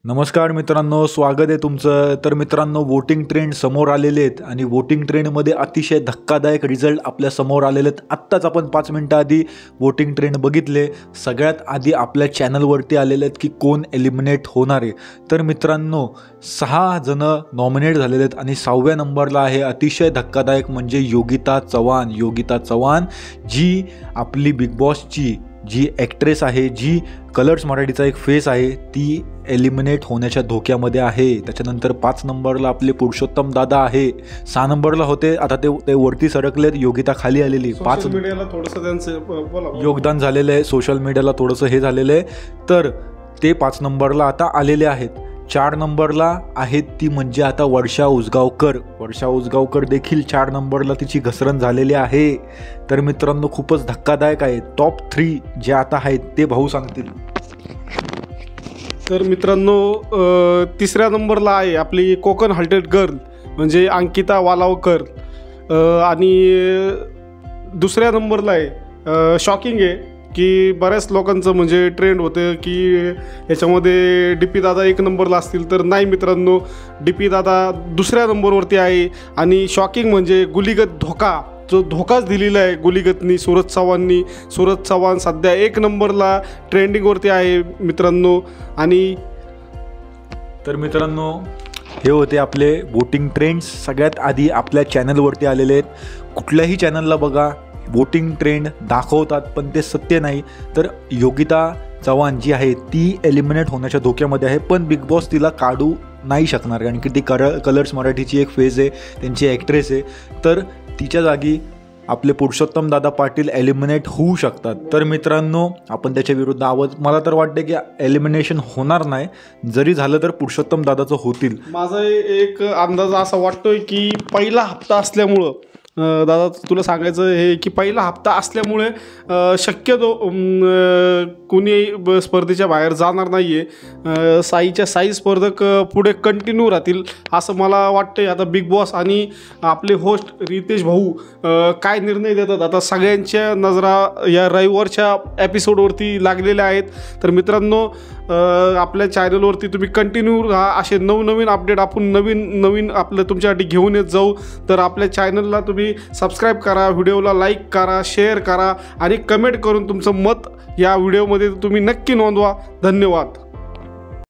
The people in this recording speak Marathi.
नमस्कार मित्रांनो, स्वागत आहे तुमचं। तर मित्रांनो, वोटिंग ट्रेंड समोर आलेले आहेत आणि वोटिंग ट्रेंडमध्ये अतिशय धक्कादायक रिझल्ट आपल्या समोर आलेले आहेत। आत्ताच आपण 5 मिनिटं आधी वोटिंग ट्रेंड बघितले। सगळ्यात आधी आपल्या चॅनलवरती आलेले आहेत की कोण एलिमिनेट होणार आहे। तर मित्रांनो, 6 जण नॉमिनेट झालेले आहेत आणि 6व्या नंबरला आहे अतिशय धक्कादायक म्हणजे योगिता चव्हाण जी आपली बिग बॉसची जी ॲक्ट्रेस आहे, जी कलर्स मराठीचा एक फेस आहे, ती एलिमिनेट होण्याच्या धोक्यामध्ये आहे। त्याच्यानंतर 5 नंबरला आपले पुरुषोत्तम दादा आहे, 6 नंबरला होते, आता ते वरती सरकलेत, योगिता खाली आलेली। 5 मीडियाला थोडंसं त्यांचं योगदान झालेलं आहे, सोशल मीडियाला थोडंसं हे झालेलं आहे, तर ते 5 नंबरला आता आलेले आहेत। 4 नंबरला आहेत ती म्हणजे आता वर्षा उसगावकर देखील 4 नंबरला तिची घसरण झालेली आहे। तर मित्रांनो, खूपच धक्कादायक आहे। टॉप 3 जे आता आहेत ते भाऊ सांगतील। तर मित्रांनो, 3ऱ्या नंबरला आहे आपली कोकण हार्टेड गर्ल म्हणजे अंकिता वालावकर आणि 2ऱ्या नंबरला आहे शॉकिंग आहे की बऱ्याच लोकांचं म्हणजे ट्रेंड होतं की याच्यामध्ये DP दादा 1 नंबरला असतील, तर नाही मित्रांनो, DP दादा 2ऱ्या नंबरवरती आहे। आणि शॉकिंग म्हणजे गुलीगत धोका, जो धोकाच दिलेला आहे गुलीगतनी सूरज चव्हाण सध्या 1 नंबरला ट्रेंडिंगवरती आहे मित्रांनो। आणि तर मित्रांनो, हे होते आपले वोटिंग ट्रेंड्स सगळ्यात आधी आपल्या चॅनलवरती आलेले आहेत। कुठल्याही चॅनलला बघा, वोटिंग ट्रेंड दाखवतात पण ते सत्य नाही। तर योगिता चव्हाण जी आहे ती एलिमिनेट होण्याच्या धोक्यामध्ये आहे, पण बिग बॉस तिला काढू नाही शकणार कारण की ती कलर्स मराठीची एक फेज आहे, त्यांची ॲक्ट्रेस आहे। तर तिच्या जागी आपले पुरुषोत्तम दादा पाटील एलिमिनेट होऊ शकतात। तर मित्रांनो, आपण त्याच्या विरुद्ध आवाज, मला तर वाटते की एलिमिनेशन होणार नाही, जरी झालं तर पुरुषोत्तम दादाचं होतील। माझा एक अंदाज असा वाटतोय की पहिला हप्ता असल्यामुळं दादा तुला सांगायचं हे की पहिला हप्ता असल्यामुळे शक्यतो कुणी स्पर्धेच्या बाहेर जाणार नाही आहे। साई स्पर्धक पुढे कंटिन्यू राहतील असं मला वाटतं। आता बिग बॉस आणि आपले होस्ट रितेश भाऊ काय निर्णय देतात, आता सगळ्यांच्या नजरा या रविवारच्या एपिसोडवरती लागलेल्या आहेत। तर मित्रांनो, आपल्या चॅनलवरती तुम्ही कंटिन्यू राहा, असे नवनवीन अपडेट आपण नवीन आपलं तुमच्यासाठी घेऊन येत जाऊ। तर आपल्या चॅनलला तुम्ही सबस्क्राईब करा, व्हिडिओला लाईक करा, शेअर करा आणि कमेंट करून तुमचं मत या व्हिडिओमध्ये तुम्ही नक्की नोंदवा। धन्यवाद।